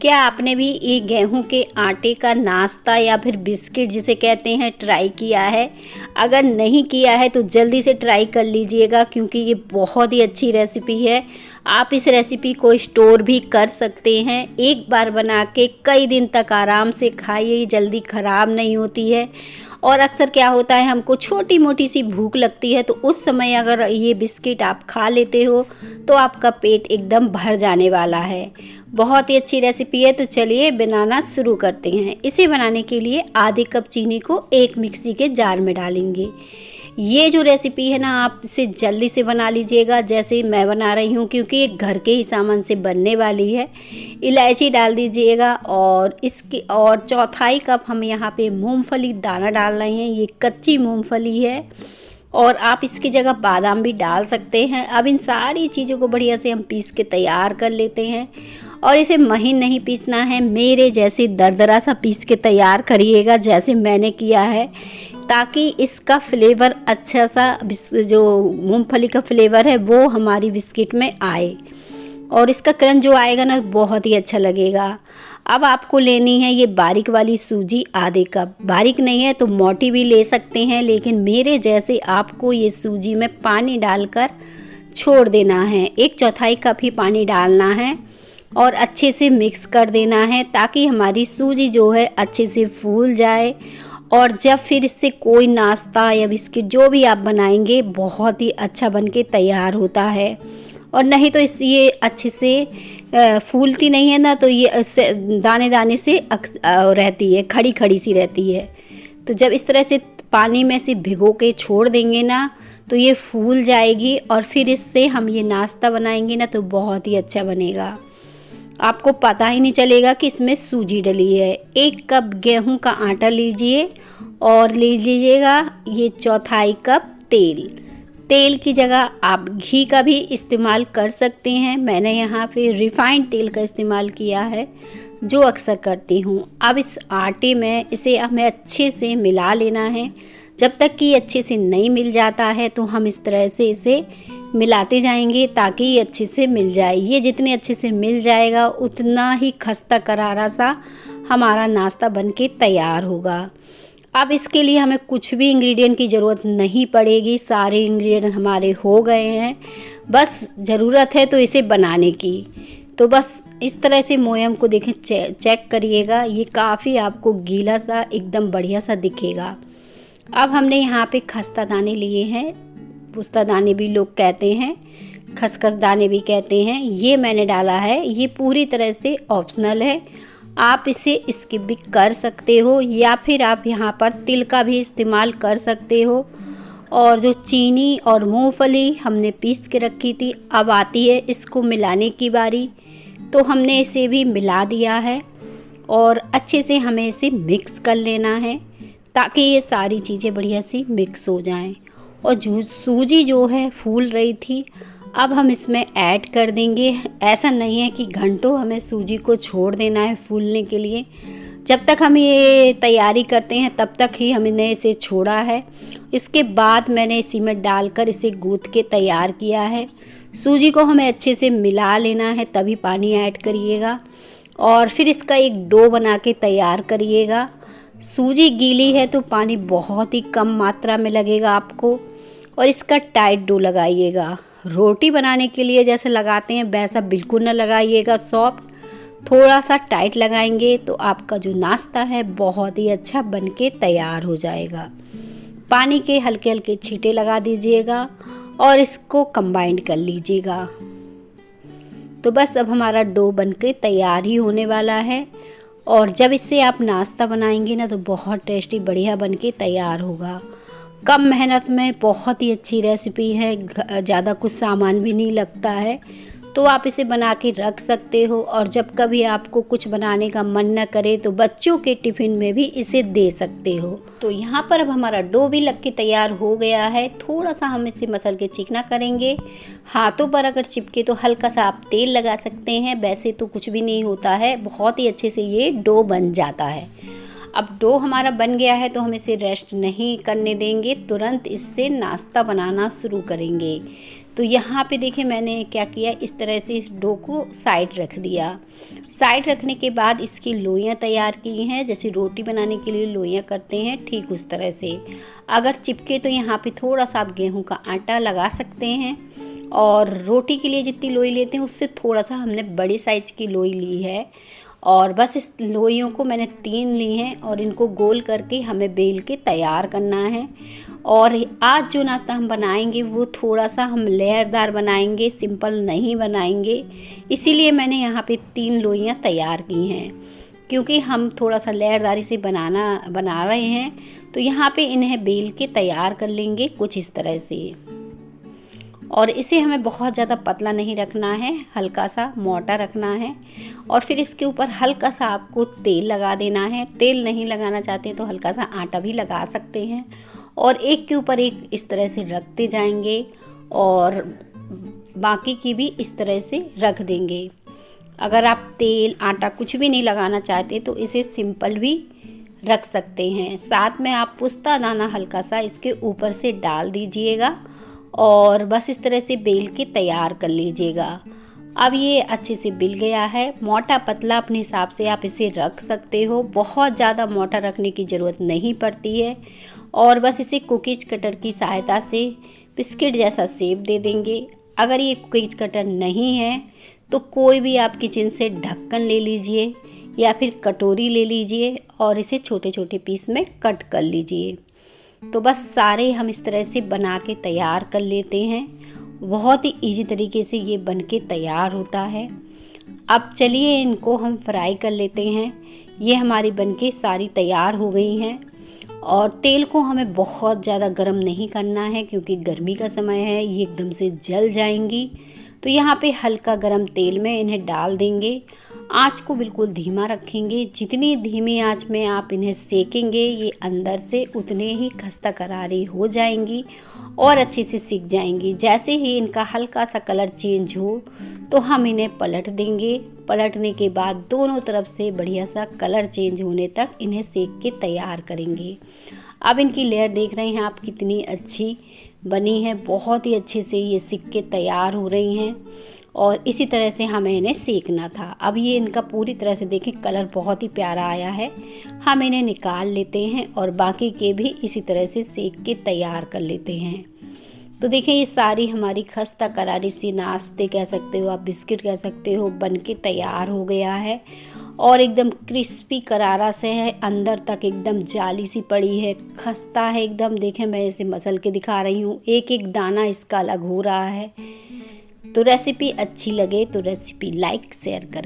क्या आपने भी ये गेहूं के आटे का नाश्ता या फिर बिस्किट जिसे कहते हैं ट्राई किया है? अगर नहीं किया है तो जल्दी से ट्राई कर लीजिएगा, क्योंकि ये बहुत ही अच्छी रेसिपी है। आप इस रेसिपी को स्टोर भी कर सकते हैं। एक बार बना के कई दिन तक आराम से खाइए, जल्दी ख़राब नहीं होती है। और अक्सर क्या होता है, हमको छोटी मोटी सी भूख लगती है, तो उस समय अगर ये बिस्किट आप खा लेते हो तो आपका पेट एकदम भर जाने वाला है। बहुत ही अच्छी रेसिपी है। तो चलिए बनाना शुरू करते हैं। इसे बनाने के लिए आधे कप चीनी को एक मिक्सी के जार में डालेंगे। ये जो रेसिपी है ना, आप इसे जल्दी से बना लीजिएगा जैसे मैं बना रही हूँ, क्योंकि ये घर के ही सामान से बनने वाली है। इलायची डाल दीजिएगा और चौथाई कप हम यहाँ पे मूंगफली दाना डाल रहे हैं। ये कच्ची मूंगफली है और आप इसकी जगह बादाम भी डाल सकते हैं। अब इन सारी चीज़ों को बढ़िया से हम पीस के तैयार कर लेते हैं। और इसे महीन नहीं पीसना है, मेरे जैसे दरदरा सा पीस के तैयार करिएगा जैसे मैंने किया है, ताकि इसका फ्लेवर अच्छा सा, जो मूंगफली का फ्लेवर है वो हमारी बिस्किट में आए और इसका क्रंच जो आएगा ना बहुत ही अच्छा लगेगा। अब आपको लेनी है ये बारीक वाली सूजी आधे कप। बारीक नहीं है तो मोटी भी ले सकते हैं, लेकिन मेरे जैसे आपको ये सूजी में पानी डालकर छोड़ देना है। 1/4 कप ही पानी डालना है और अच्छे से मिक्स कर देना है, ताकि हमारी सूजी जो है अच्छे से फूल जाए। और जब फिर इससे कोई नाश्ता या बिस्किट जो भी आप बनाएंगे बहुत ही अच्छा बन के तैयार होता है। और नहीं तो ये अच्छे से फूलती नहीं है ना, तो ये दाने दाने से रहती है, खड़ी खड़ी सी रहती है। तो जब इस तरह से पानी में से भिगो के छोड़ देंगे ना, तो ये फूल जाएगी और फिर इससे हम ये नाश्ता बनाएंगे ना तो बहुत ही अच्छा बनेगा। आपको पता ही नहीं चलेगा कि इसमें सूजी डली है। 1 कप गेहूं का आटा लीजिए और ले लीजिएगा ये 1/4 कप तेल। तेल की जगह आप घी का भी इस्तेमाल कर सकते हैं। मैंने यहाँ पे रिफाइंड तेल का इस्तेमाल किया है, जो अक्सर करती हूँ। अब इस आटे में इसे हमें अच्छे से मिला लेना है। जब तक कि अच्छे से नहीं मिल जाता है तो हम इस तरह से इसे मिलाते जाएंगे, ताकि ये अच्छे से मिल जाए। ये जितने अच्छे से मिल जाएगा उतना ही खस्ता करारा सा हमारा नाश्ता बन के तैयार होगा। अब इसके लिए हमें कुछ भी इंग्रेडिएंट की ज़रूरत नहीं पड़ेगी, सारे इंग्रेडिएंट हमारे हो गए हैं। बस ज़रूरत है तो इसे बनाने की। तो बस इस तरह से मोयम को देखें, चेक करिएगा, ये काफ़ी आपको गीला सा एकदम बढ़िया सा दिखेगा। अब हमने यहाँ पे खस्ता दाने लिए हैं, पुस्ता दाने भी लोग कहते हैं, खसखस दाने भी कहते हैं। ये मैंने डाला है। ये पूरी तरह से ऑप्शनल है, आप इसे स्किप भी कर सकते हो, या फिर आप यहाँ पर तिल का भी इस्तेमाल कर सकते हो। और जो चीनी और मूंगफली हमने पीस के रखी थी, अब आती है इसको मिलाने की बारी। तो हमने इसे भी मिला दिया है और अच्छे से हमें इसे मिक्स कर लेना है, ताकि ये सारी चीज़ें बढ़िया सी मिक्स हो जाएं। और सूजी जो है फूल रही थी, अब हम इसमें ऐड कर देंगे। ऐसा नहीं है कि घंटों हमें सूजी को छोड़ देना है फूलने के लिए। जब तक हम ये तैयारी करते हैं तब तक ही हमने इसे छोड़ा है। इसके बाद मैंने इसी में डालकर इसे गूँथ के तैयार किया है। सूजी को हमें अच्छे से मिला लेना है, तभी पानी ऐड करिएगा और फिर इसका एक डो बना के तैयार करिएगा। सूजी गीली है तो पानी बहुत ही कम मात्रा में लगेगा आपको, और इसका टाइट डो लगाइएगा। रोटी बनाने के लिए जैसे लगाते हैं वैसा बिल्कुल ना लगाइएगा सॉफ्ट, थोड़ा सा टाइट लगाएंगे तो आपका जो नाश्ता है बहुत ही अच्छा बन के तैयार हो जाएगा। पानी के हल्के हल्के छींटे लगा दीजिएगा और इसको कंबाइन कर लीजिएगा। तो बस अब हमारा डो बन के तैयार ही होने वाला है। और जब इससे आप नाश्ता बनाएंगे ना तो बहुत टेस्टी बढ़िया बन के तैयार होगा। कम मेहनत में बहुत ही अच्छी रेसिपी है, ज़्यादा कुछ सामान भी नहीं लगता है। तो आप इसे बना के रख सकते हो, और जब कभी आपको कुछ बनाने का मन न करे तो बच्चों के टिफ़िन में भी इसे दे सकते हो। तो यहाँ पर अब हमारा डो भी लग के तैयार हो गया है। थोड़ा सा हम इसे मसल के चिकना करेंगे। हाथों पर अगर चिपके तो हल्का सा आप तेल लगा सकते हैं, वैसे तो कुछ भी नहीं होता है, बहुत ही अच्छे से ये डो बन जाता है। अब डो हमारा बन गया है तो हम इसे रेस्ट नहीं करने देंगे, तुरंत इससे नाश्ता बनाना शुरू करेंगे। तो यहाँ पे देखिए मैंने क्या किया, इस तरह से इस डो को साइड रख दिया। साइड रखने के बाद इसकी लोइयाँ तैयार की हैं, जैसे रोटी बनाने के लिए लोइयाँ करते हैं ठीक उस तरह से। अगर चिपके तो यहाँ पे थोड़ा सा आप गेहूं का आटा लगा सकते हैं, और रोटी के लिए जितनी लोई लेते हैं उससे थोड़ा सा हमने बड़ी साइज की लोई ली है। और बस इस लोइयों को मैंने 3 ली हैं और इनको गोल करके हमें बेल के तैयार करना है। और आज जो नाश्ता हम बनाएंगे वो थोड़ा सा हम लेयरदार बनाएंगे, सिंपल नहीं बनाएंगे। इसीलिए मैंने यहाँ पे 3 लोइयाँ तैयार की हैं, क्योंकि हम थोड़ा सा लेयरदारी से बना रहे हैं। तो यहाँ पे इन्हें बेल के तैयार कर लेंगे कुछ इस तरह से। और इसे हमें बहुत ज़्यादा पतला नहीं रखना है, हल्का सा मोटा रखना है। और फिर इसके ऊपर हल्का सा आपको तेल लगा देना है। तेल नहीं लगाना चाहते तो हल्का सा आटा भी लगा सकते हैं। और एक के ऊपर एक इस तरह से रखते जाएंगे और बाकी की भी इस तरह से रख देंगे। अगर आप तेल आटा कुछ भी नहीं लगाना चाहते तो इसे सिंपल भी रख सकते हैं। साथ में आप पुस्ता दाना हल्का सा इसके ऊपर से डाल दीजिएगा और बस इस तरह से बेल के तैयार कर लीजिएगा। अब ये अच्छे से बिल गया है। मोटा पतला अपने हिसाब से आप इसे रख सकते हो, बहुत ज़्यादा मोटा रखने की ज़रूरत नहीं पड़ती है। और बस इसे कुकीज कटर की सहायता से बिस्किट जैसा शेप दे देंगे। अगर ये कुकीज कटर नहीं है तो कोई भी आप किचन से ढक्कन ले लीजिए या फिर कटोरी ले लीजिए और इसे छोटे छोटे पीस में कट कर लीजिए। तो बस सारे हम इस तरह से बना के तैयार कर लेते हैं। बहुत ही इजी तरीके से ये बन के तैयार होता है। अब चलिए इनको हम फ्राई कर लेते हैं। ये हमारी बनके सारी तैयार हो गई हैं। और तेल को हमें बहुत ज़्यादा गर्म नहीं करना है, क्योंकि गर्मी का समय है, ये एकदम से जल जाएंगी। तो यहाँ पे हल्का गरम तेल में इन्हें डाल देंगे। आँच को बिल्कुल धीमा रखेंगे। जितनी धीमी आँच में आप इन्हें सेकेंगे ये अंदर से उतने ही खस्ता करारी हो जाएंगी और अच्छे से सिक जाएंगी। जैसे ही इनका हल्का सा कलर चेंज हो तो हम इन्हें पलट देंगे। पलटने के बाद दोनों तरफ से बढ़िया सा कलर चेंज होने तक इन्हें सेक के तैयार करेंगे। अब इनकी लेयर देख रहे हैं आप कितनी अच्छी बनी है, बहुत ही अच्छे से ये सिक के तैयार हो रही हैं। और इसी तरह से हमें इन्हें सेकना था। अब ये इनका पूरी तरह से देखें कलर बहुत ही प्यारा आया है। हम इन्हें निकाल लेते हैं और बाकी के भी इसी तरह से सेक के तैयार कर लेते हैं। तो देखें ये सारी हमारी खस्ता करारी सी नाश्ते कह सकते हो आप, बिस्किट कह सकते हो, बन के तैयार हो गया है। और एकदम क्रिस्पी करारा से है, अंदर तक एकदम जाली सी पड़ी है, खस्ता है एकदम। देखें मैं इसे मसल के दिखा रही हूँ, एक एक दाना इसका अलग हो रहा है। तो रेसिपी अच्छी लगे तो रेसिपी लाइक शेयर करें।